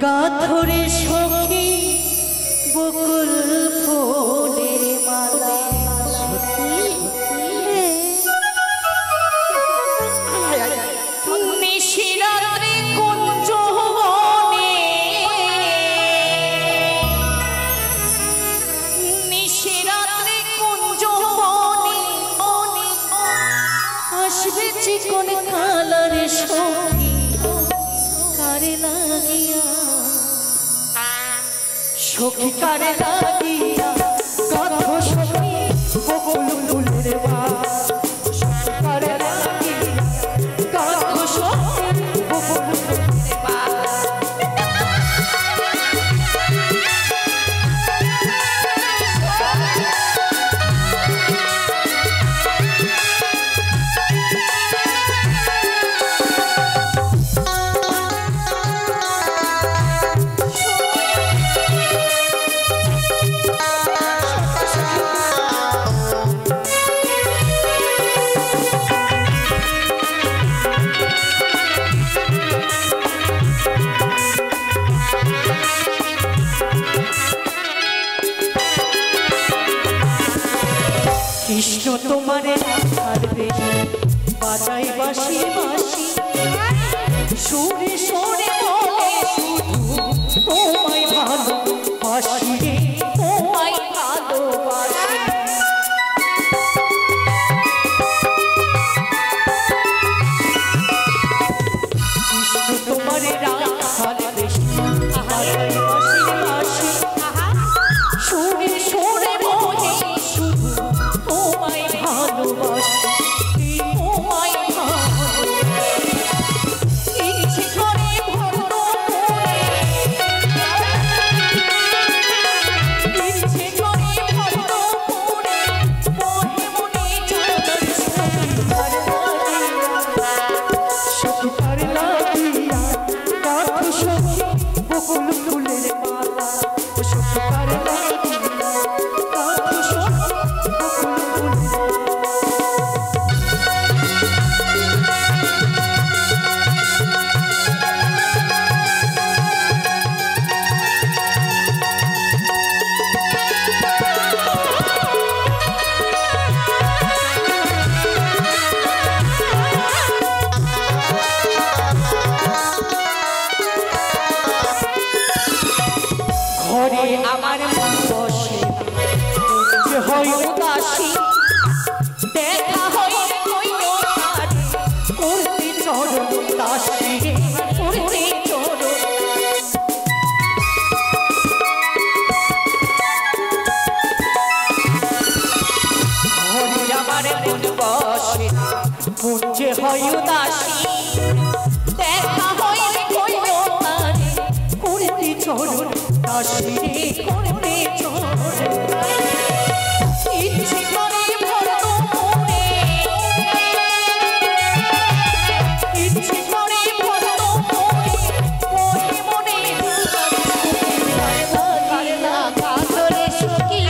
গাথরে সখী বকুল ফুলের মালা নিশিরাত্রে কুঞ্জ বনে নিশিরাত্রে কুঞ্জ বনে আসবে চিকন কালার সখী কারে লাগিয়া সখী কারে লাগিয়া গাথো সখী বকুল ফুলের মালা সখী কারে লাগিয়া গাথো সখী বকুল ফুলের মালা কৃষ্ণ তোমারে ছাড়বে বাজাই বাঁশি বাঁশি সুরে সুরে বলে শুধু তোমায় ভালোবাসি রে তোমায় ভালোবাসি কৃষ্ণ তোমারে ছাড়বে বাজাই বাঁশি বাঁশি সুরে সুরে বলে শুধু তোমায় ভালোবাসি তোমায় ভালোবাসি ইচ্ছে করে ভক্ত করে ইচ্ছে করে ভক্ত করে মনে মনে চাঁদার সখী কারে লাগিয়া গাথো সখী বকুল ফুলের মালা সখী কারে লাগিয়া গাথো সখী বকুল ফুলের ঘরে আমার মন বসে যে হয় উদাসী দেখা হইলে কইও তারে করতে চরণ দাসী রে করতে চরণ ঘরে আমার মন বসে মন যে হয় উদাসী দেখা হইলে কইও তারে করতে চরণ দাসী রে করতে চরণ ইচ্ছে করে ভক্ত করে ইচ্ছে করে ভক্ত করে মনে মনে কারে লাগা করে সখী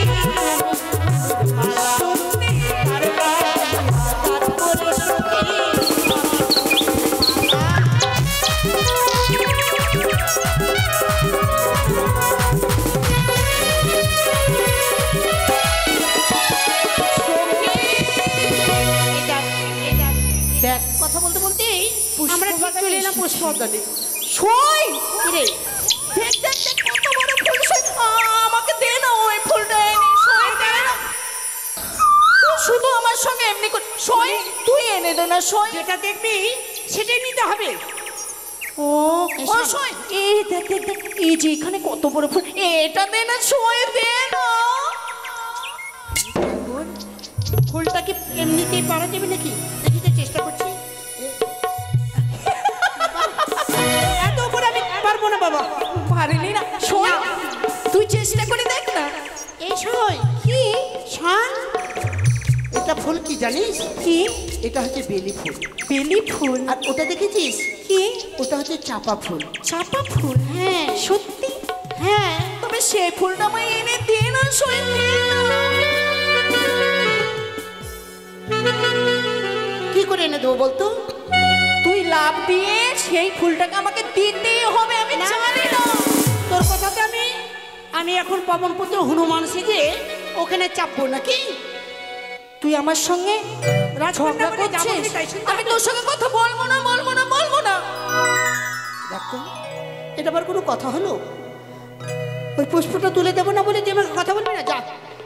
শুনতে কারে লাগা করে সখী দেখ কথা বলতে বলতে আমরা ঠিক চলে এলাম পুষ্পবনে সই রে দেখ দেখ দেখ কত বড় ফুল সই আমাকে দে না ওই ফুলটা এনে সই দে না তুই শুধু আমার সঙ্গে এমনি কর সই তুই এনে দে না সই যেটা দেখবি সেটাই নিতে হবে ও সই এই দেখ দেখ দেখ এই যে এখানে কত বড় ফুল এটা দে না সই দে না ফুলটা কি এমনিতেই পারা যাবে নাকি দেখি তো চেষ্টা করছি এত উপরে আমি পারবো না বাবা পারিনি না শোন তুই চেষ্টা করে দেখ না এই শোন কি শান এটা ফুল কি জানিস কি এটা হচ্ছে বেলি ফুল বেলি ফুল আর ওটা দেখেছিস কি ওটা হচ্ছে চাপা ফুল চাপা ফুল হ্যাঁ সত্যি হ্যাঁ তবে সেই ফুলটা আমায় এনে দে না শোন কি করে এনে দেবো বলতো তুই লাভ দিয়ে সেই ফুলটাকে আমাকে দিতেই হবে আমি জানি না তাহলে আমি এখন পবনপুত্র হনুমান সেজে ওখানে চাপবো নাকি? তুই আমার সঙ্গে ঝগড়া করে যাবো করছিস? কি তাই শুনতে আমি হবে? তোর সঙ্গে কথা বলবো না, বলবো না, বলবো না। দেখো, এটা আবার কোনো কথা হলো? ওই পুষ্পটা তুলে দেবো না বলে তুই আমাকে কথা বলবি না? যা,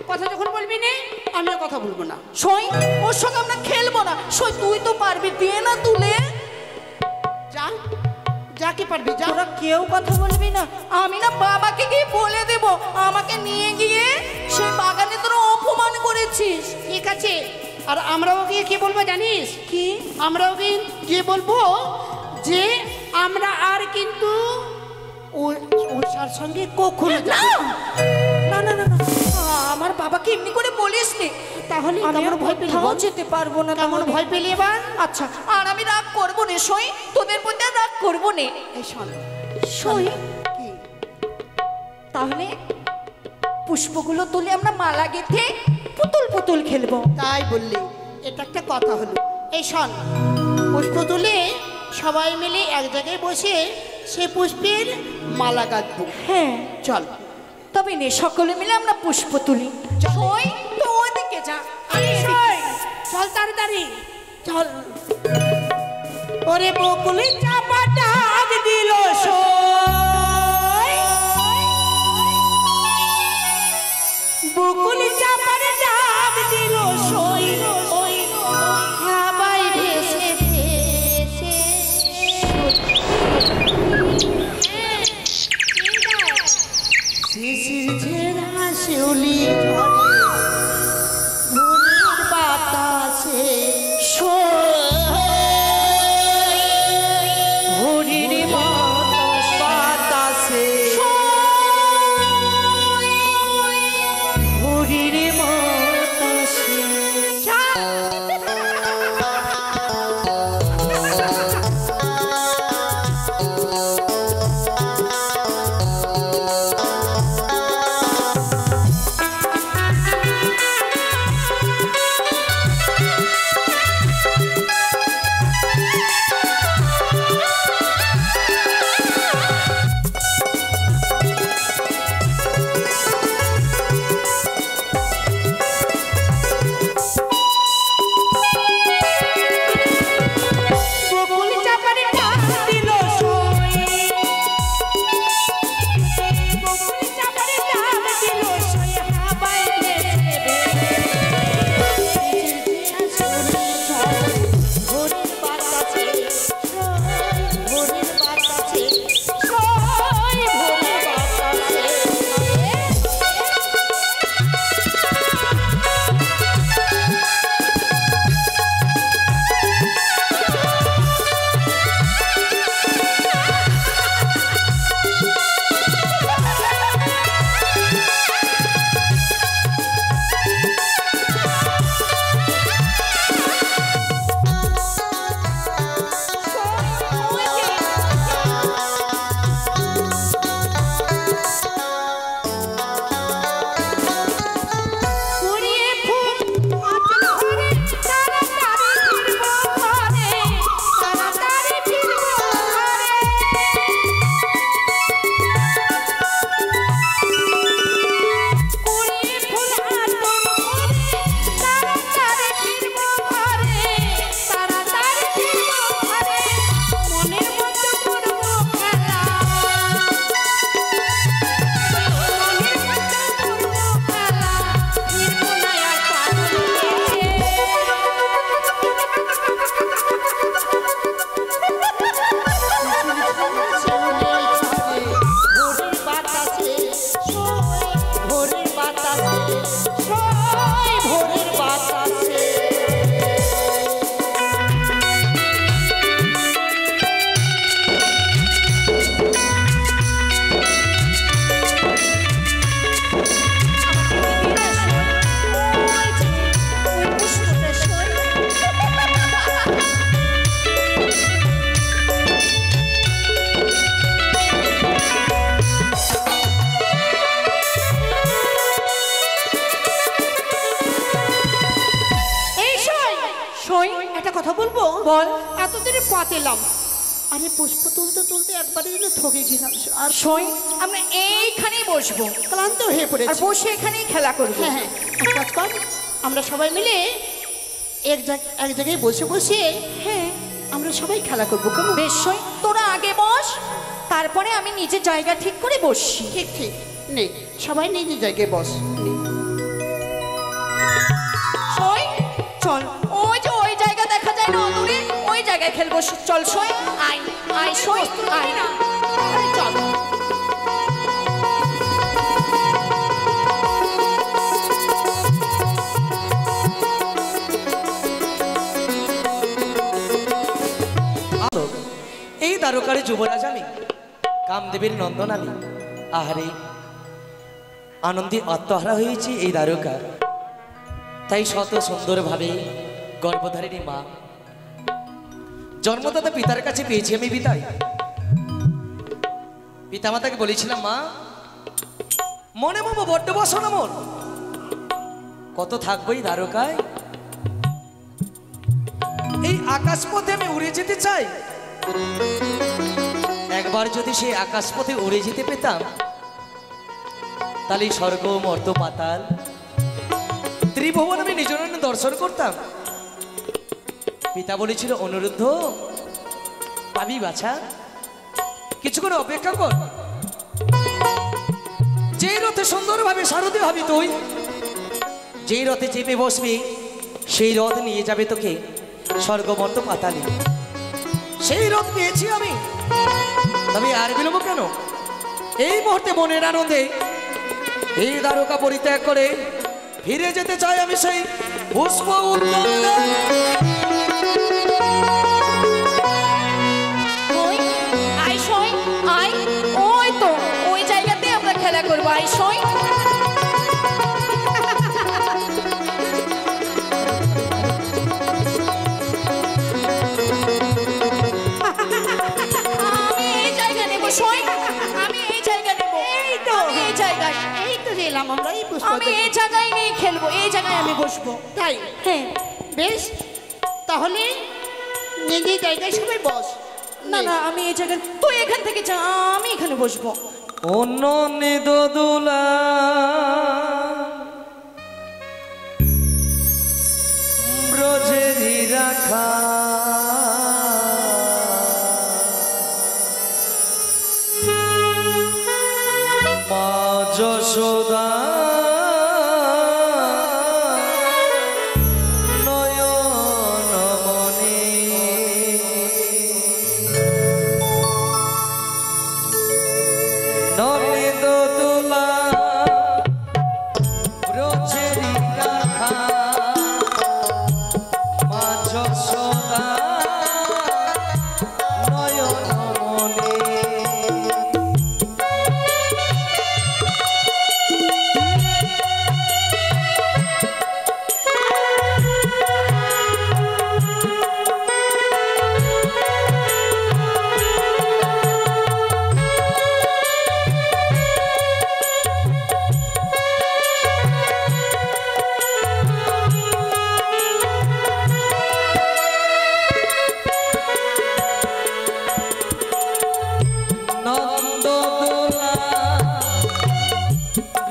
কথা যখন বলবি না আমিও কথা বলবো না। সই, ওর সঙ্গে আমরা খেলবো না। সই, তুই তো পারবি, দিয়ে না তুলে। যা, যা কি পারবি, যা। তোরা কেউ কথা বলবি না। আমি না বাবাকে গিয়ে বলে দেব, আমাকে নিয়ে গিয়ে সেই বাগানে তোরা অপমান করেছিস। ঠিক আছে, আর আমরাও গিয়ে কি বলবো জানিস? কি? আমরাও গিয়ে বলবো যে আমরা আর কিন্তু ওর সঙ্গে কখনো না যাব না না না না, আমার বাবাকে এমনি করে বলিস নি। তাহলে আমি কেমন আর ভয় পেলি কোথাও বল? যেতে পারবো না। কেমন তাহলে। ভয় পেলি এবার? আচ্ছা, আর আমি রাগ করবো না সই, তোদের প্রতি আর রাগ করবো না। এই শোন, সই, কি? তাহলে পুষ্পগুলো তুলে আমরা মালা গেঁথে পুতুল পুতুল খেলবো। তাই বললি, এটা একটা কথা হলো। এই শোন, পুষ্প তুলে সবাই মিলে এক জায়গায় বসে সে পুষ্পের মালা গাঁথবো। হ্যাঁ, চল। তবে নে সকলে মিলে আমরা পুষ্প তুলি। সই, তো ওদিকে যা। আরে সই, চল তাড়াতাড়ি চল। ওরে বকুলি চাপা ডাক দিল সই, বকুলি চাপার ডাক দিল সই, ওই হাওয়ায় ভেসে ভেসে শিশির ঝেড়া শিউলি ভোরের বাতাসে হরিণী বাতাসে হরিণী বাতাসে। বকুল চাপার ডাক দিল সই, বকুল চাপার ডাক দিল সই, হাওয়ায় ভেসে ভেসে ভোরের বাতাসে ভোরের বাতাসে ভোরের বাতাসে। কুড়িয়ে ফুল আঁচল ভরে তাড়াতাড়ি ফিরবো ঘরে, তাড়াতাড়ি ফিরবো ঘরে। কুড়িয়ে ফুল আঁচল ভরে তাড়াতাড়ি ফিরবো ঘরে, তাড়াতাড়ি ফিরবো ঘরে। মনের মতো করবো খেলা, মনের মতো করবো খেলা, ফিরবো না আর পাগল ভোরের বাতাসে ভোরের বাতাসে ভোরের বাতাসে। ওই পুষ্পটা সই। এই সই, সই, একটা কথা বলবো? বল। এতদিনে পথ এলাম, আরে পুষ্প তুলতে তুলতে একবারে যেন থকে গেলাম আর সই আমরা এইখানেই বসবো, ক্লান্ত হয়ে আর পড়েছি। বসে এখানেই খেলা করবো। হ্যাঁ হ্যাঁ, এক কাজ কর, আমরা সবাই মিলে এক জায়গায় বসে বসে হ্যাঁ আমরা সবাই খেলা করবো, কেমন? বেশ সই, তোরা আগে বস, তারপরে আমি নিজের জায়গা ঠিক করে বসছি। ঠিক ঠিক, নে সবাই নিজের জায়গায় বস। নে। সই চল, ওই যে ওই জায়গা দেখা যায় না দূরে, ওই জায়গায় খেলবো। চল সই, আয় আয় সই, আয় না চল। এই দ্বারকারে যুবরাজ আমি, কামদেবের নন্দন আমি। আহারে আনন্দে আত্মহারা হয়েছি এই দ্বারকা। তাই শত সুন্দরভাবে গর্ভধারিণী মা, জন্মদাতা পিতার কাছে পেয়েছি আমি বিদায়। পিতামাতাকে বলেছিলাম, মা মনে মামা বড্ড বসো মন, কত থাকবো এই দ্বারকায়। এই আকাশ পথে আমি উড়ে যেতে চাই। একবার যদি সেই আকাশ পথে উড়ে যেতে পেতাম, তাহলে স্বর্গ মর্ত পাতাল ত্রিভুবন আমি নিজ নয়নে দর্শন করতাম। পিতা বলেছিল, অনুরুদ্ধ পাবি বাছা, কিছুক্ষণ অপেক্ষা কর। যেই রথে সুন্দরভাবে সারথি হবি তুই, যেই রথে চেপে বসবি, সেই রথ নিয়ে যাবে তোকে স্বর্গ মর্ত পাতালে। সেই রথ পেয়েছি আমি, তবে আর বিলম্ব কেন? এই মুহূর্তে মনের আনন্দে এই দ্বারকা পরিত্যাগ করে ফিরে যেতে চাই আমি সেই পুষ্প উদ্যানে। ওই আয় সই, আয়, ওই তো ওই জায়গাতে আমরা খেলা করবো। আয় সই, আমি এই জায়গা নেবো সই, আমি এই জায়গা নেবো। এই তো আমি এই জায়গায়, এই তো এলাম আমরা এই পুষ্প। আমি এই জায়গায় নিয়ে খেলবো, এই জায়গায় আমি বসবো। তাই হ্যাঁ, বেশ, তাহলে নিজের জায়গায় সবাই বস। না না আমি এই জায়গায়, তুই এখান থেকে যা, আমি এখানে বসবো। অন্য নিদোলা ব্রজেরি রাখা, মা যশোদা নয়ন মনে, নলিত তুলা ব্রজেরি রাখা, মা যশোদা নয়ন মনে। নন্দদোলা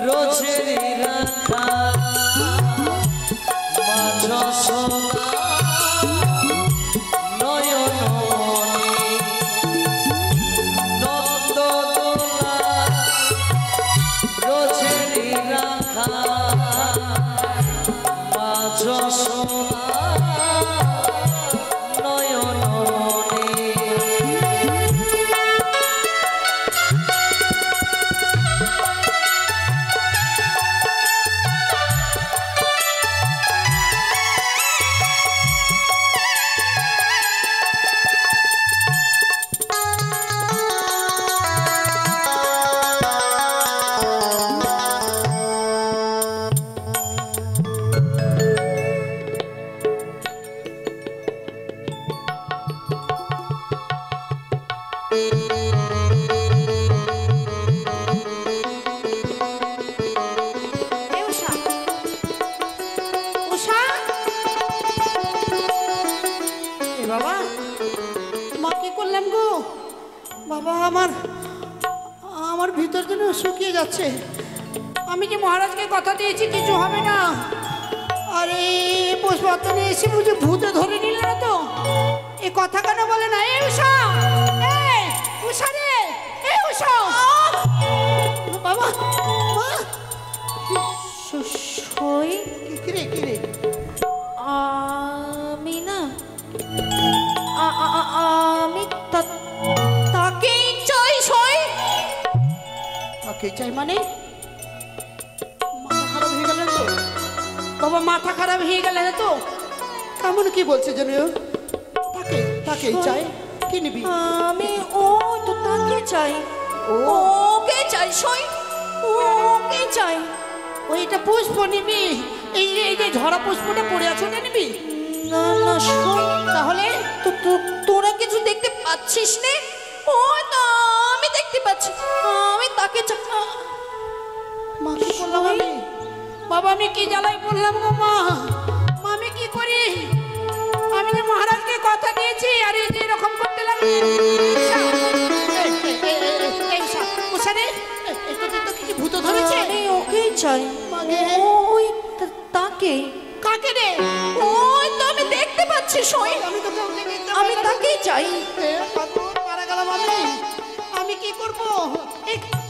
রোজেরি রাখা, মা যশোদা নয়ন মনে। নন্দদোলা রোজেরি রাখা, মা যশোদা নয়ন মনে। এই উষা, উষা, এ বাবা, মা কি করলাম গো? বাবা আমার আমার ভিতর যেন শুকিয়ে যাচ্ছে। আমি যে মহারাজকে কথা দিয়েছি কিছু হবে না। আরে পুষ্পত্র নিয়ে এসে বুঝে ভূতে ধরে নিল না তো? এ কথা কেন বলে না? এ উষা, এই উষা রে, এ উষা, বাবা মা। সই কিরে কিরে আমি না আমি তাকেই চাই সই। তাকে চাই মানে? মাথা খারাপ হয়ে গেল না তো বাবা? মাথা খারাপ হয়ে গেল না তো? কেমন কি বলছে যেন? তাকে তাকেই চাই। কি নিবি? আমি ও তো তাকে চাই। ও ওকে চাই সই, ওকে চাই। ওইটা পুষ্প নিবি? এই যে ঝরা পুষ্পটা পড়ে আছে ওটা নিবি? না না সই, তাহলে তোরা কিছু দেখতে পাচ্ছিস নে? ও না আমি দেখতে পাচ্ছি, আমি তাকে চাই। মা কি করলাম আমি? বাবা আমি কি জ্বালাই পড়লাম গো মা। মা আমি কি করি? আমি যে মহারাজকে কথা দিয়েছি আর এই যে এরকম করতে লাগলো। কিছু ভূত ধরেছে? আমি ওকেই চাই। মাগে। ওই তাকে। কাকে রে? ওই তো আমি দেখতে পাচ্ছি সই, আমি তো কাউকে দেখতে আমি পাই না। তাকেই চাই। মারা গেলাম আমি। আমি কি করবো?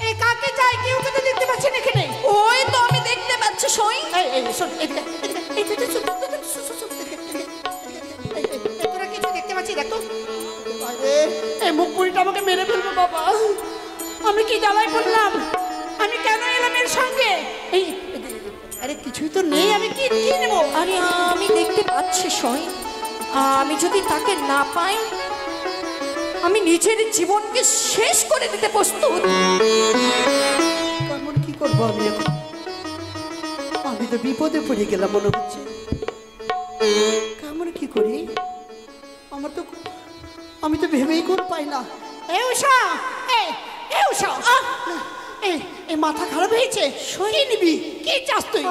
এই কাকে চাই? কেউকে তো দেখতে পাচ্ছি না এখানে। ওই তো আমি দেখতে পাচ্ছি সই। এই শোন এদিকে এদিকে শোন শোন তোরা কিছু দেখতে পাচ্ছি দেখ তো। আরে এই মুখ পুরিটা আমাকে মেরে ফেলবে বাবা। আমি কি জ্বালাই পড়লাম? আমি কেন এলাম এর সঙ্গে? এই আরে কিছুই তো নেই, আমি কি কি নেবো? আরে আমি দেখতে পাচ্ছি সই, আমি যদি তাকে না পাই আমি নিজের জীবনকে শেষ করে দিতে প্রস্তুত। কেমন কি করবো আমি এখন? আমি তো বিপদে পড়ে গেলাম মনে হচ্ছে। কেমন কি করি? আমি তো ভেবেই কোন পাই না। এ উষা, এ উষা, এই মাথা খারাপ হয়েছে। কি নিবি? কি চাস তুই?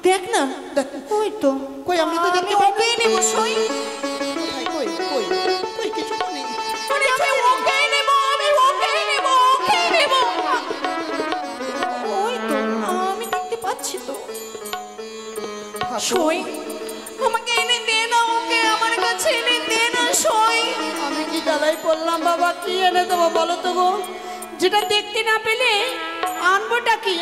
দেখ না, দেখ। ওই তো কই আমরা তো আমি দেখতে পাই ওকেই নেব সই। কোথায়? কই কই কই কিছু তো নেই। আরে আমি ওকেই নেব, আমি ওকেই নেব, ওকেই নেব। ওই তো আমি দেখতে পাচ্ছি তো সই। আমাকে এনে দে না ওকে, আমার কাছে এনে দে না সই। আমি কি জ্বালাই পড়লাম বাবা? কি এনে দেবো বলো তো গো? যেটা দেখতে না পেলে আনবোটা কি?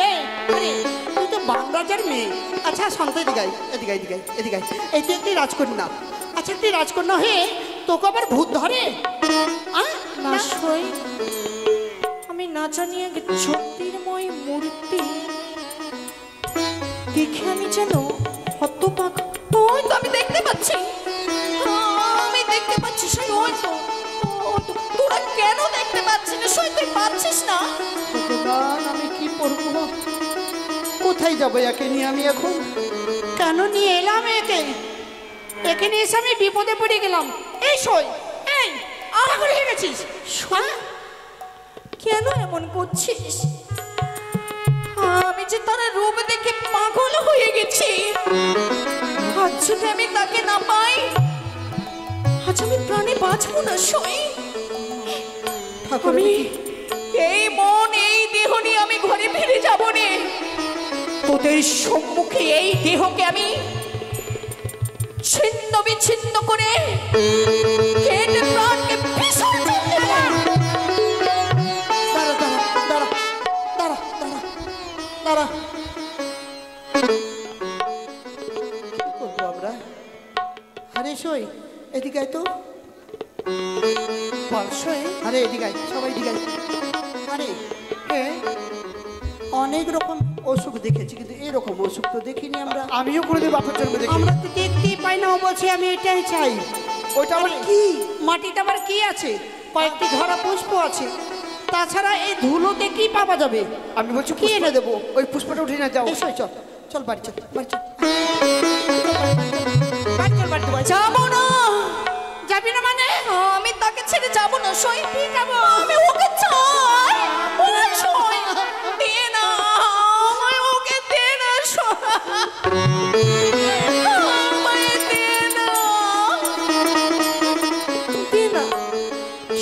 আরে তুই তো বাংলাদেশের মেয়ে। আচ্ছা শান্ত, এদিকে এদিকে এদিকে এদিকে। এই তুই একটি রাজকন্যা। আচ্ছা একটি রাজকন্যা হয়ে তোকে আবার ভূত ধরে? না সই, আমি না জানি এক জ্যোতির্ময় মূর্তি দেখে আমি যেন হতবাক। ওই তো আমি দেখতে পাচ্ছি, আমি দেখতে পাচ্ছি সই। ওই তো তোরা কেন দেখতে পাচ্ছিস না সই? তুই পাচ্ছিস না? ভগবান আমি কি করবো? কোথায় যাবো একে নিয়ে আমি এখন? কেন নিয়ে এলাম একে? একে নিয়ে এসে আমি বিপদে পড়ে গেলাম। এই সই, এই পাগল হয়ে গেছিস? কেন এমন করছিস? আমি যে তার রূপ দেখে পাগল হয়ে গেছি। আজ যদি আমি তাকে না পাই আজ আমি প্রাণে বাঁচবো না সই। আমি এই মন এই দেহ নিয়ে আমি ঘরে ফিরে যাব নে। তোদের সম্মুখে এই দেহকে আমি ছিন্ন বিচ্ছিন্ন করে কেটে প্রাণকে বিসর্জন দেব। দাঁড়া দাঁড়া দাঁড়া দাঁড়া দাঁড়া দাঁড়া। কি করবো আমরা? আরে সই এদিকে আয় তো। বল সই, আরে এদিকে আয়, সবাই এদিকে আয়। আরে অনেক রকম অসুখ দেখেছি কিন্তু এরকম অসুখ তো দেখিনি আমরা। আমিও কোনোদিন বাপের জন্মে দেখি। আমরা তো দেখতেই পাই না। ও বলছে আমি এটাই চাই। ওইটা আবার কি? মাটিতে আবার কি আছে? কয়েকটি ঝরা পুষ্প আছে। তাছাড়া এই ধুলোতে কি পাওয়া যাবে? আমি বলছি কি এনে দেবো? ওই পুষ্পটা উঠে না যাও। এই সই চল চল বাড়ি চল বাড়ি চল বাড়ি চল বাড়ি চল। যাবো না। যাবি না মানে? আমি তাকে ছেড়ে যাবো না সই। যাবো আমি ওকে চাই। ওকে সই দে না, আমায় ওকে দে না সই। আমায় দে না, দে না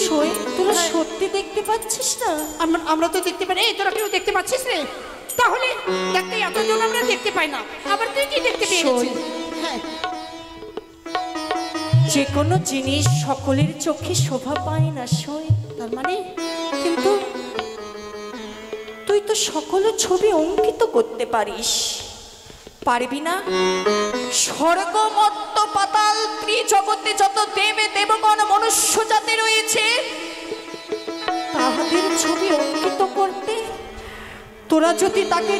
সই। তোরা সত্যি দেখতে পাচ্ছিস না? আমরা তো দেখতে পাই। এই তোরা কেউ দেখতে পাচ্ছিস রে? তাহলে দেখতে এতজন আমরা দেখতে পাই না, আবার তুই কি দেখতে পেয়েছিস? হ্যাঁ, যে কোনো জিনিস সকলের চোখে শোভা পায় না সই। তার মানে কিন্তু তুই তো সকলের ছবি অঙ্কিত করতে পারিস, পারবি না? স্বর্গ মর্ত্য পাতাল ত্রিজগতে যত দেবে দেবগণ মনুষ্য জাতি রয়েছে, তাহাদের ছবি অঙ্কিত করতে তোরা যদি তাকে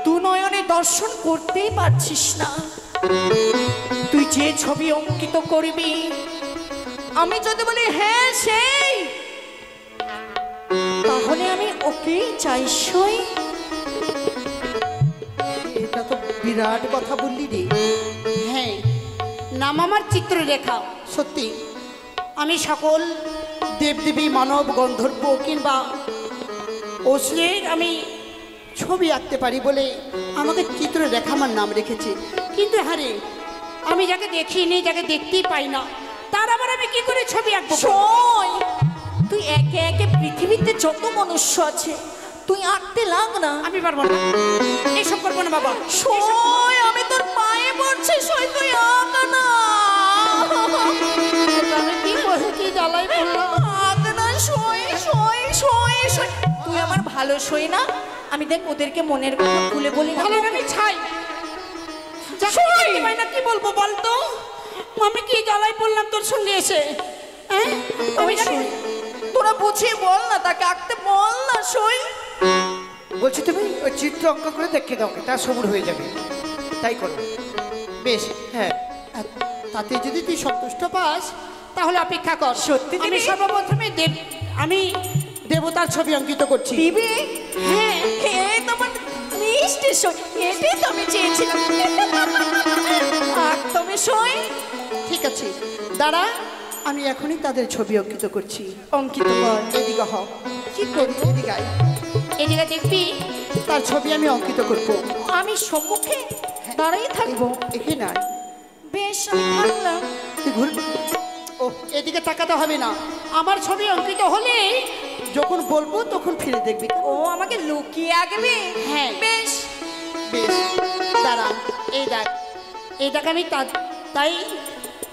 দু নয়নে দর্শন করতেই পারছিস না, তুই যে ছবি অঙ্কিত করবি, আমি যদি বলি হ্যাঁ সেই, তাহলে আমি ওকেই চাই সই। এটা তো বিরাট কথা বললি রে। হ্যাঁ, নাম আমার চিত্ররেখা। সত্যি আমি সকল দেবদেবী মানব গন্ধর্ব কিংবা অসুরের আমি ছবি আঁকতে পারি বলে আমাকে চিত্ররেখা আমার নাম রেখেছে। কিন্তু হ্যাঁ রে, আমি যাকে দেখিনি, যাকে দেখতেই পাই না, তার আবার আমি কি করে ছবি আঁকবো? সই, তুই একে একে পৃথিবীতে যত মনুষ্য আছে তুই আঁকতে লাগ না। আমি পারবো না, এসব করবো না বাবা। সই, আমি তোর পায়ে পড়ছি, সই তুই আঁক না। আমি কি করে কি জ্বালাই পড়লাম? আঁক না সই, সই, সই, সই। তুই আমার ভালো সই না, আমি দেখ ওদেরকে মনের কথা খুলে বলি না। তাহলে আমি ছাই, যাকে দেখতে পাই না কি বলবো বলতো? আমি কি জ্বালাই পড়লাম তোর সঙ্গে এসে? হ্যাঁ, আমি জানি। তোরা বুঝিয়ে বল না, তাকে আঁকতে বল না সই। বলছি তুমি ওই চিত্র অঙ্কন করে দেখে দাও, তা সবুর হয়ে যাবে, তাই করো। বেশ, হ্যাঁ, তাতে যদি তুই সন্তুষ্ট পাস তাহলে অপেক্ষা কর। সত্যি আমি দিবি? সর্বপ্রথমে আমি দেবতার ছবি অঙ্কিত করছি। দিবি? হ্যাঁ, এই তোমার মিষ্টি সই, এটাই তো আমি চেয়েছিলাম। আঁক তুমি সই। ঠিক আছে, দাঁড়া, আমি এখনই তাদের ছবি অঙ্কিত করছি। অঙ্কিত কর। এদিকে হ, কি করবি? এদিকে আয়। এদিকে দেখবি তার ছবি আমি অঙ্কিত করবো। আমি সম্মুখে দাঁড়াই থাকবো। এখানে আয়। বেশ, আমি থাকলাম। তুই ঘুর। ও, এদিকে তাকাতে হবে না, আমার ছবি অঙ্কিত হলে যখন বলবো তখন ফিরে দেখবি। ও আমাকে লুকিয়ে আঁকবে? হ্যাঁ। বেশ। বেশ, দাঁড়া, এই দেখ, এই দেখ, আমি তাই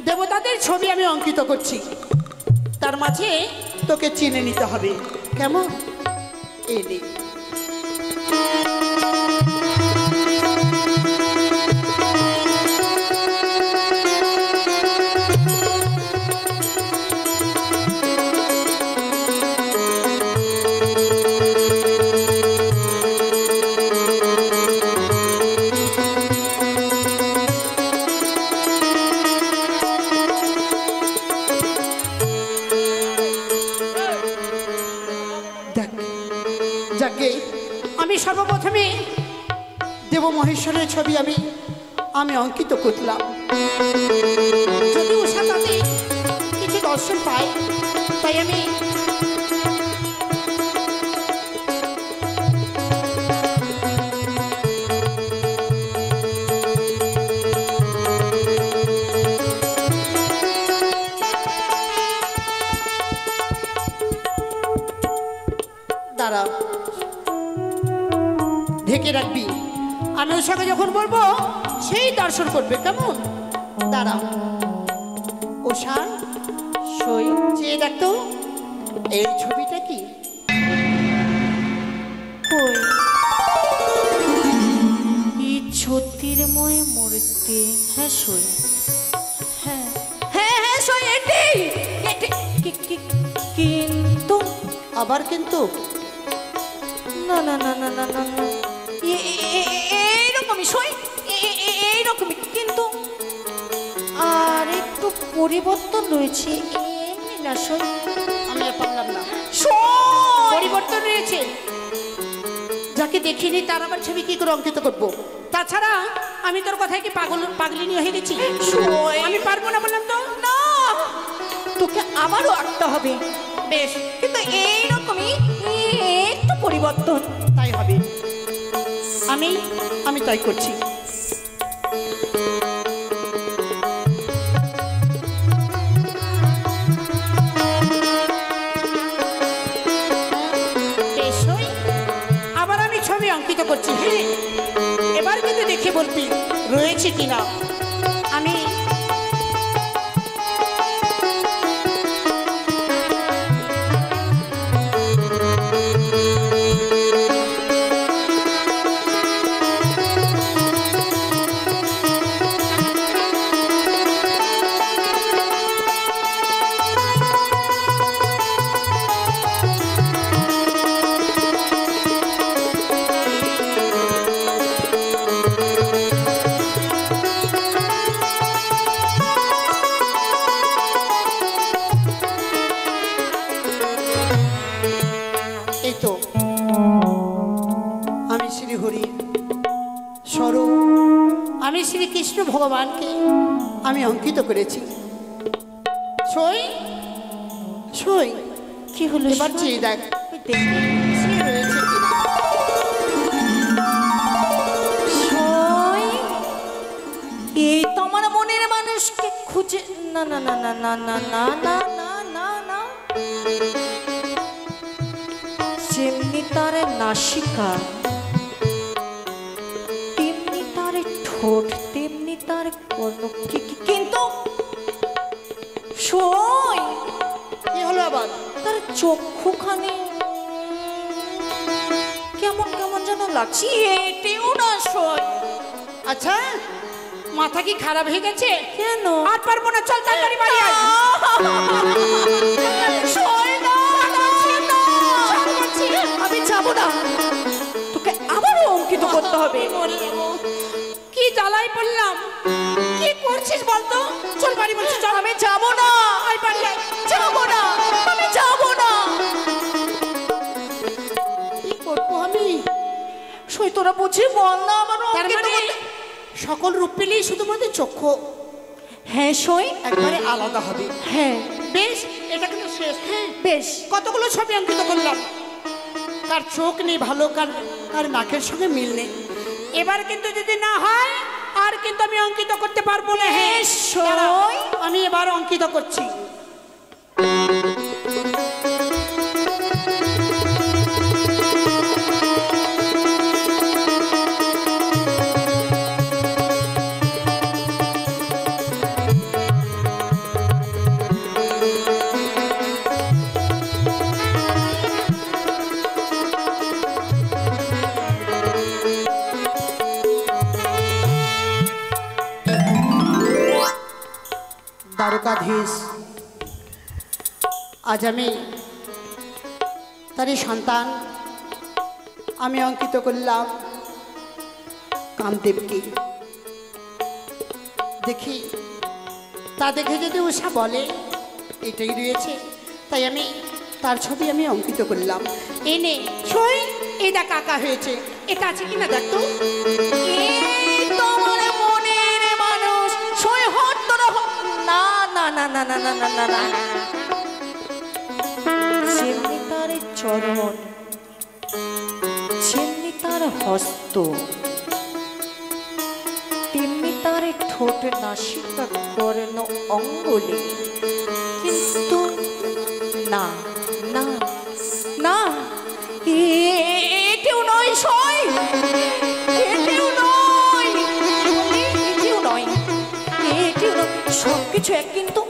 দেবতাদের ছবি আমি অঙ্কিত করছি। তার মাঝে তোকে চিনে নিতে হবে, কেমন? এই নে। যাকে আমি সর্বপ্রথমে দেব মহেশ্বরের ছবি আমি অঙ্কিত করলাম। যদি উষা তাতে কিছু দর্শন পাই, তাই আমি দাঁড়া, ঢেকে রাখবি। আমি ওর সঙ্গে যখন বলবো সেই দর্শন করবে, কেমন? দাঁড়া, ওষা সই। চেয়ে দেখতো এই ছবিটা কি? কই, এই জ্যোতির্ময় মূর্তি। হ্যাঁ সই, হ্যাঁ হ্যাঁ হ্যাঁ সই, এটাই। কিন্তু আবার কিন্তু না না না না না না না, এইরকমই সই, এইরকমই, কিন্তু আর একটু পরিবর্তন রয়েছে। এমনি না সই, আমি আর পারলাম না। সই। পরিবর্তন রয়েছে, যাকে দেখিনি তার আবার ছবি কি করে অঙ্কিত করবো? তাছাড়া আমি তোর কথায় কি পাগলিনী হয়ে গেছি? সই। আমি পারবো না বললাম তো। না, তোকে আবারও আঁকতে হবে। বেশ, কিন্তু এইরকমই একটু পরিবর্তন। তাই হবে। আমি তাই করছি। করছি। হ্যাঁ, এবার কিন্তু দেখে বলবি রয়েছে কিনা। আমি এই তো আমি শ্রীহরি স্বরূপ, আমি শ্রীকৃষ্ণ ভগবানকে আমি অঙ্কিত করেছি। সই সই কি হলো এবার সই? চেয়ে দেখ সে রয়েছে কিনা। সই, এই তো আমার মনের মানুষকে খুঁজে না না না না না না না না না না না, যেমনি তার নাসিকা, তেমনি তার ঠোঁট, তেমনি তার কর্ণ, কিন্তু সই কি হলো আবার? তার চক্ষুখানি কেমন কেমন যেন লাগছে, এটেও না সই। আচ্ছা, মাথা কি খারাপ হয়ে গেছে? কেন? আর পারবো না, চল তাড়াতাড়ি বাড়ি আয়। সই না, না, আমি যাবো না, তোকে আবারও অঙ্কিত করতে হবে। কি জ্বালাই পড়লাম, কি করছিস বলতো? চল বাড়ি বলছি, চল। আমি যাবো না, আয় বাড়ি আয়। যাবো না, আমি যাবো না। কি করবো আমি? সই তোরা বুঝি বল না আমার তার অঙ্কিত মানে করতে। সকল রূপ পেলেই শুধুমাত্র চক্ষু হ্যাঁ সই, একবারে আলাদা হবে। হ্যাঁ বেশ, এটা কিন্তু শেষ। হ্যাঁ, বেশ। কতগুলো ছবি অঙ্কিত করলাম, কার চোখ নেই ভালো, কার নাকের সঙ্গে মিল নেই। এবার কিন্তু যদি না হয় আর কিন্তু আমি অঙ্কিত করতে পারবো না। হ্যাঁ দাঁড়া, সই, আমি এবার অঙ্কিত করছি। দ্বারকাধীশ, আজ আমি তারই সন্তান আমি অঙ্কিত করলাম কামদেবকে। দেখি তা দেখে যদি উষা বলে এটাই রয়েছে, তাই আমি তার ছবি আমি অঙ্কিত করলাম। এনে সই, এই দেখ আঁকা হয়েছে, এটা আছে কিনা দেখ তো। এই তোমার মনের মানুষ সই হট তোরা না না না না না না না না না, যেমনি তার চরণ, যেমনি তার হস্ত, তেমনি তার ঠোঁট, নাসিকা, কর্ণ, অঙ্গুলি, কিন্তু না না না, এটিও নয় সই, এটিও নয়, এটিও নয়, এটিও নয়, সবকিছু এক, কিন্তু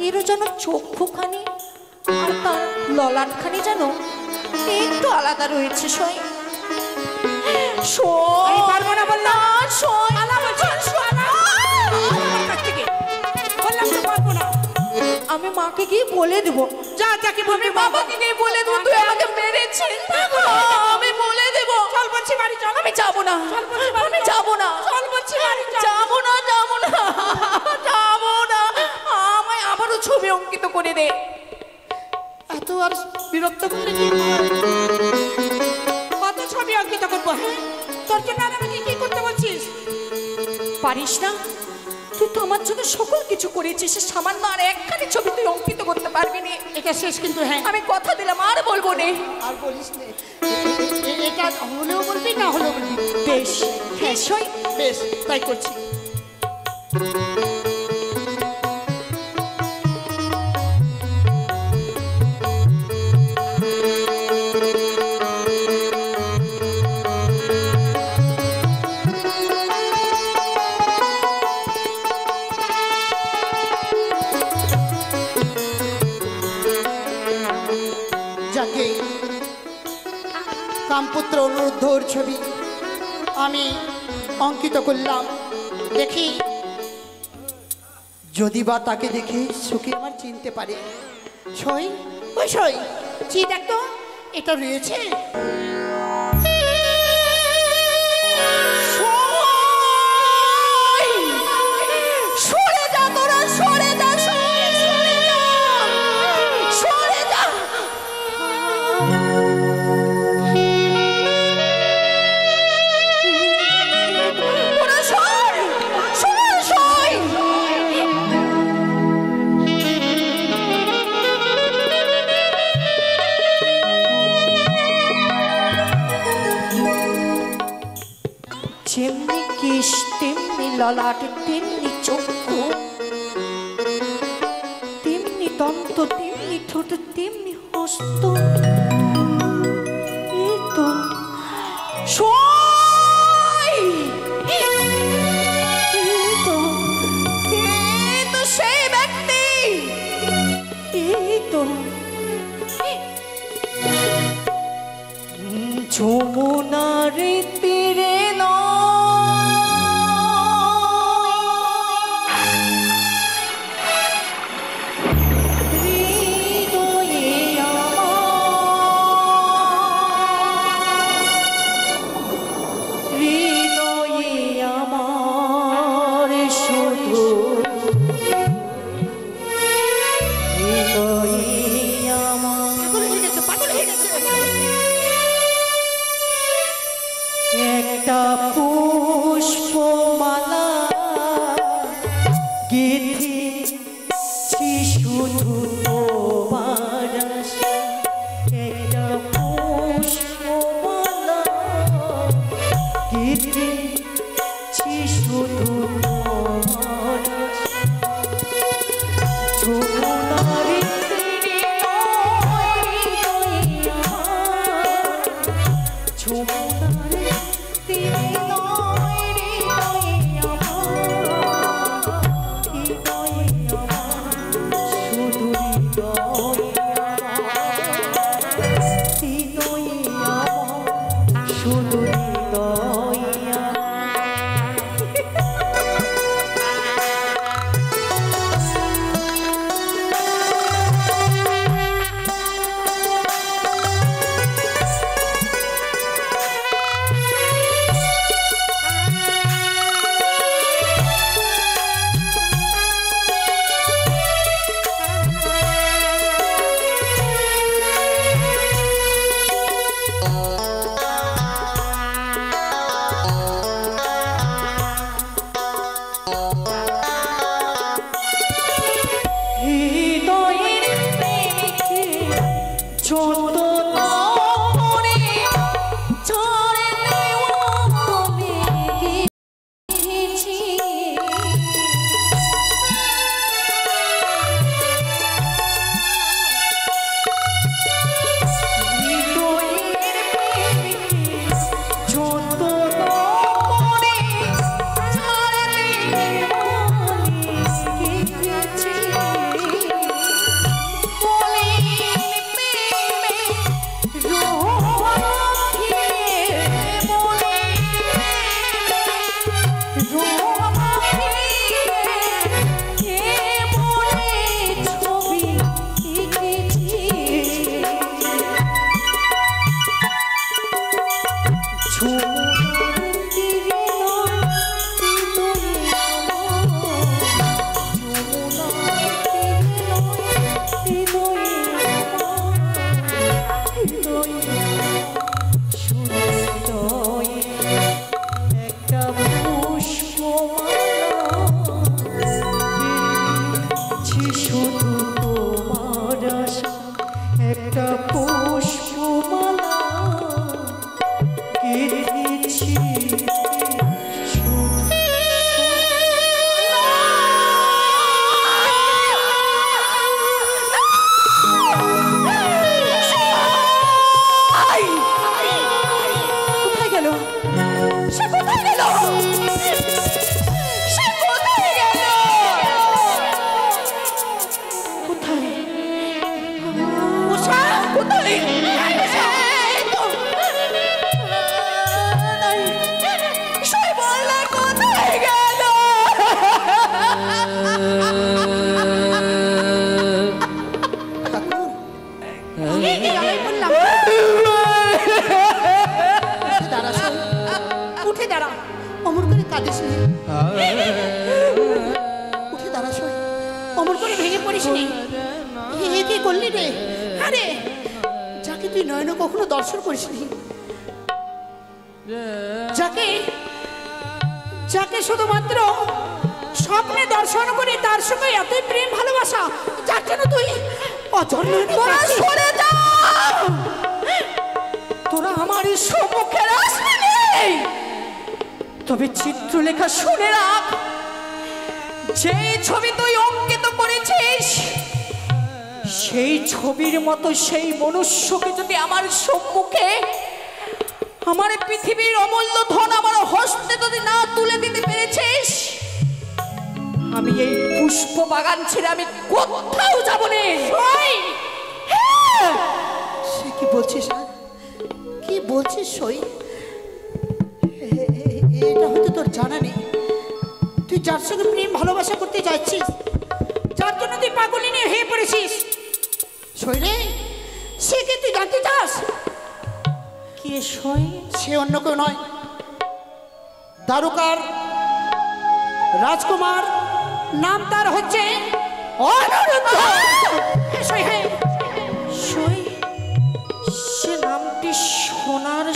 এরও যেন চক্ষুখানি আর তার ললাটখানি যেন একটু আলাদা রয়েছে সই। আমি পারবো না বললাম। সই, বললাম তো পারবো না। আমি মাকে গিয়ে বলে দেবো, যা যাকে বলবি বাবাকে গিয়ে বলে দেবো তুই আমাকে মেরেছিস, আমি বলে দেবো। চল বলছি বাড়ি চল। আমি যাবো না, আমি যাবো না, চল বলছি বাড়ি চল। যাবো না, যাবো না, যাবো না, আমায় আবারও ছবি অঙ্কিত করে দে। এত আর বিরক্ত করলে কি হয়? কত ছবি অঙ্কিত করবো? হ্যাঁ, তোর জন্য আর আমাকে কি করতে বলছিস? পারিস না? তুই তো আমার জন্য সকল কিছু করেছিস, সামান্য আর একখানি ছবি তুই অঙ্কিত করতে পারবি না। এটা শেষ কিন্তু। হ্যাঁ, আমি কথা দিলাম আর বলবো না। আর বলিস না। এটা হলেও বলবি, না হলেও বলবি। বেশ, হ্যাঁ সই, বেশ, তাই করছি। যাকে কামপুত্র অনুরুদ্ধর ছবি আমি অঙ্কিত করলাম। দেখি যদি বা তাকে দেখে সুখী আমার চিনতে পারে। সই, ওই সই, চি দেখ তো এটা রয়েছে। সরে যা তোরা, সরে যা, সরে যা, সরে যা। তোরা সর, সর, সর। যেমনি কেশ তেমনি ললাট, তেমনি চক্ষু, তেমনি দন্ত, তেমনি ঠোঁট, তেমনি হস্ত। এই তো সই। এই তো এই তো সেই ব্যক্তি। এই তো যমুনার তীরে একটা পুষ্পমালা গেথেছি শুধু তোমার আশায়। একটা পুষ্পমালা গেথেছি শুধু তোমার আশায়। যমুনার তীরে যমুনার তীরে এই জ্বালায় পড়লাম। উঠে দাঁড়া সই, উঠে দাঁড়া, অমর করে কাঁদিস নি। উঠে দাঁড়া সই, অমর করে ভেঙে পড়িস নি। এ কি করলি রে? আরে যাকে তুই নয়নে কখনো দর্শন করিস নি, যাকে যাকে শুধুমাত্র স্বপ্নে দর্শন করে তার সঙ্গে এতই প্রেম ভালোবাসা, যার জন্য তুই অজর নয়নে সরে যা, তোরা আমার এই সম্মুখে আসবি নে। তবে চিত্রলেখা শুনে রাখ, যে ছবি তুই অঙ্কিত করেছিস সেই ছবির মতো সেই মনুষ্যকে যদি আমার সম্মুখে, আমার পৃথিবীর অমূল্য ধন আমার হস্তে যদি না তুলে দিতে পেরেছিস, আমি এই পুষ্প বাগান ছেড়ে আমি কোথাও যাব না। সে কি বলছিস? কি বলছিস সই? এটা হয়তো তোর জানা নেই। তুই যার সঙ্গে প্রেম ভালোবাসা করতে যাচ্ছিস, যার জন্য তুই পাগলিনী হয়ে পড়েছিস, সই রে, সে কে তুই জানতে চাস? কে সই? সে অন্য কেউ নয়, দ্বারকার রাজকুমার, নাম তার হচ্ছে অনিরুদ্ধ। সই, হ্যাঁ সই, সে নামটি শোনার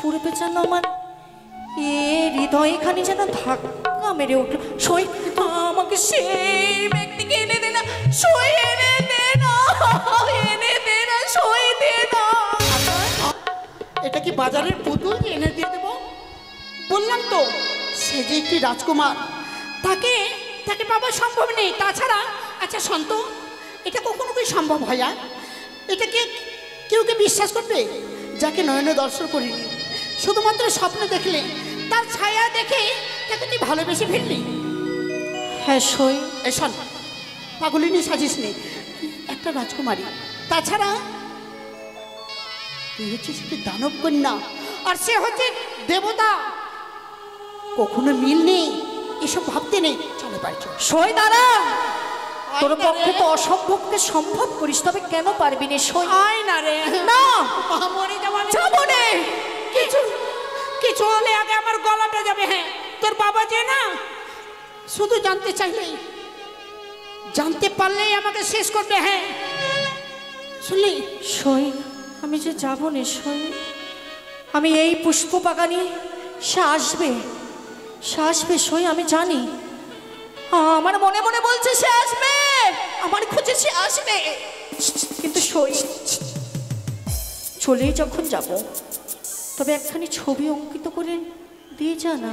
পূর্বে যেন আমার এ হৃদয়খানি যেন ধাক্কা মেরে উঠল। সই, আমাকে সেই ব্যক্তিকে এনে দে না, সই এনে দে না, এনে দে না, সই দে না। এটা কি বাজারের পুতুল যে এনে দিয়ে দেবো? বললাম তো, সে যে একটি রাজকুমার, তাকে তাকে পাওয়া সম্ভব নেই। তাছাড়া আচ্ছা সন্ত, এটা কখনো কি সম্ভব হয়? আর এটাকে কেউ কি বিশ্বাস করবে যাকে নয়নে দর্শন করিনি, শুধুমাত্র স্বপ্ন দেখলে তার ছায়া দেখে তাকে তুই ভালোবেসে ফেললি? হ্যাঁ সই। এসন পাগলিনী সাজিস নি, একটা রাজকুমারী। তাছাড়া তুই হচ্ছিস একটি দানব কন্যা, আর সে হচ্ছে দেবতা। কখনো মিল নেই, এসব ভাবতে নেই। চলে বাড়ি চল। সই দাঁড়া, তোর পক্ষে তো অসম্ভবকে সম্ভব করিস, তবে কেন পারবি না? সই আয় না রে, না, মরে যাবো আমি। যাবো না। কিছু কিছু হলে আগে আমার গলাটা যাবে। হ্যাঁ, তোর বাবা যে না, শুধু জানতে চাইলেই, জানতে পারলেই আমাকে শেষ করবে। হ্যাঁ শুনলি? সই, আমি যে যাবো না সই। আমি এই পুষ্প বাগানে সে আসবে, সে আসবে সই, আমি জানি। আমার মনে মনে বলছে সে আসবে, আমার খোঁজে সে আসবে। কিন্তু সই, চলেই যখন যাব, তবে একখানি ছবি অঙ্কিত করে দিয়ে যা না।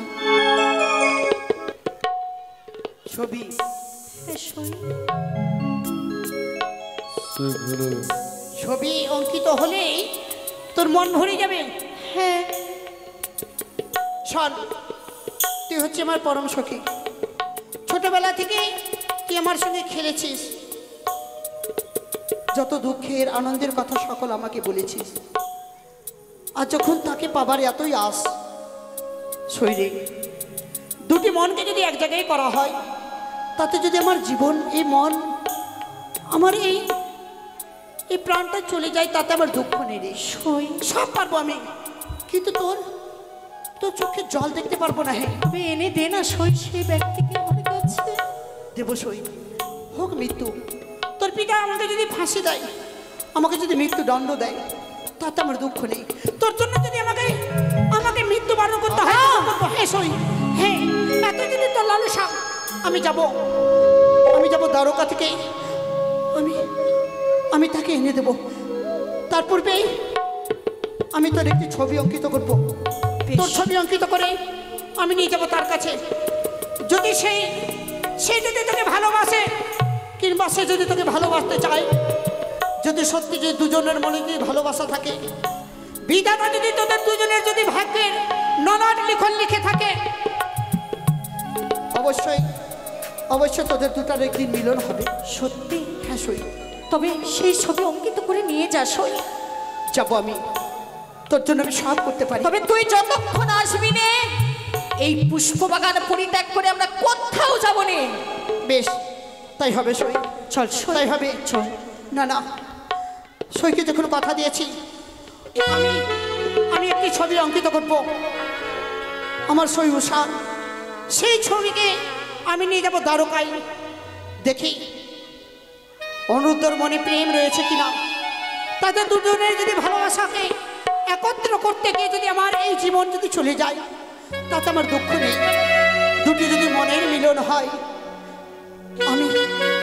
ছবি? হ্যাঁ সই। ছবি অঙ্কিত হলেই তোর মন ভরে যাবে। হ্যাঁ শোন, তুই হচ্ছে আমার পরম সখী। ছোটবেলা থেকে তুই আমার সঙ্গে খেলেছিস, যত দুঃখের আনন্দের কথা সকল আমাকে বলেছিস। আর যখন তাকে পাবার এতই আস, শরীরে দুটি মনকে যদি এক জায়গায় করা হয়, তাতে যদি আমার জীবন, এই মন, আমার এই প্রাণটা চলে যায়, তাতে আমার দুঃখ নেই রে। সই, সব পারবো আমি, কিন্তু তোর তোর চোখে জল দেখতে পারবো না। হ্যাঁ তবে এনে দে না সই সেই ব্যক্তিকে আমার কাছে। দেবসই হোক মৃত্যু, তোর পিতা আমাকে যদি ফাঁসি দেয়, আমাকে যদি মৃত্যু দণ্ড দেয়, তাতে আমার দুঃখ নেই। তোর জন্য যদি আমাকে আমাকে মৃত্যু বরণ করতে হয়, হ্যাঁ সই, হ্যাঁ এত যদি তোর লালসা, আমি যাব দ্বারকা থেকে, আমি তাকে এনে দেব। তার পূর্বে আমি তোর একটি ছবি অঙ্কিত করব। তোর ছবি অঙ্কিত করে আমি নিয়ে যাব তার কাছে। যদি সে যদি তোকে ভালোবাসে, কিংবা সে যদি তোকে ভালোবাসতে চায়, যদি সত্যি যে দুজনের মনে যদি ভালোবাসা থাকে, বিধাতা যদি তোদের দুজনের যদি ভাগ্যের নলাট লিখন লিখে থাকে, অবশ্যই অবশ্যই তোদের দুটার একদিন মিলন হবে। সত্যি? হ্যাঁ সই। তবে সেই ছবি অঙ্কিত করে নিয়ে যা সই। যাবো আমি, তোর জন্য আমি সব করতে পারি। তবে তুই যতক্ষণ আসবি নে, এই পুষ্প বাগান পরিত্যাগ করে আমরা কোথাও যাব না। বেশ, তাই হবে সই। চল তাই হবে। চল। না না, সইকে যখন কথা দিয়েছি আমি আমি একটি ছবি অঙ্কিত করব আমার সই উষা, সেই ছবিকে আমি নিয়ে যাব দ্বারকায়। দেখি অনুরুদ্ধর মনে প্রেম রয়েছে কিনা, তাদের দুজনের যদি ভালোবাসাকে একত্র করতে গিয়ে যদি আমার এই জীবন যদি চলে যায় তাতে আমার দুঃখ নেই। দুটি যদি মনের মিলন হয় আমি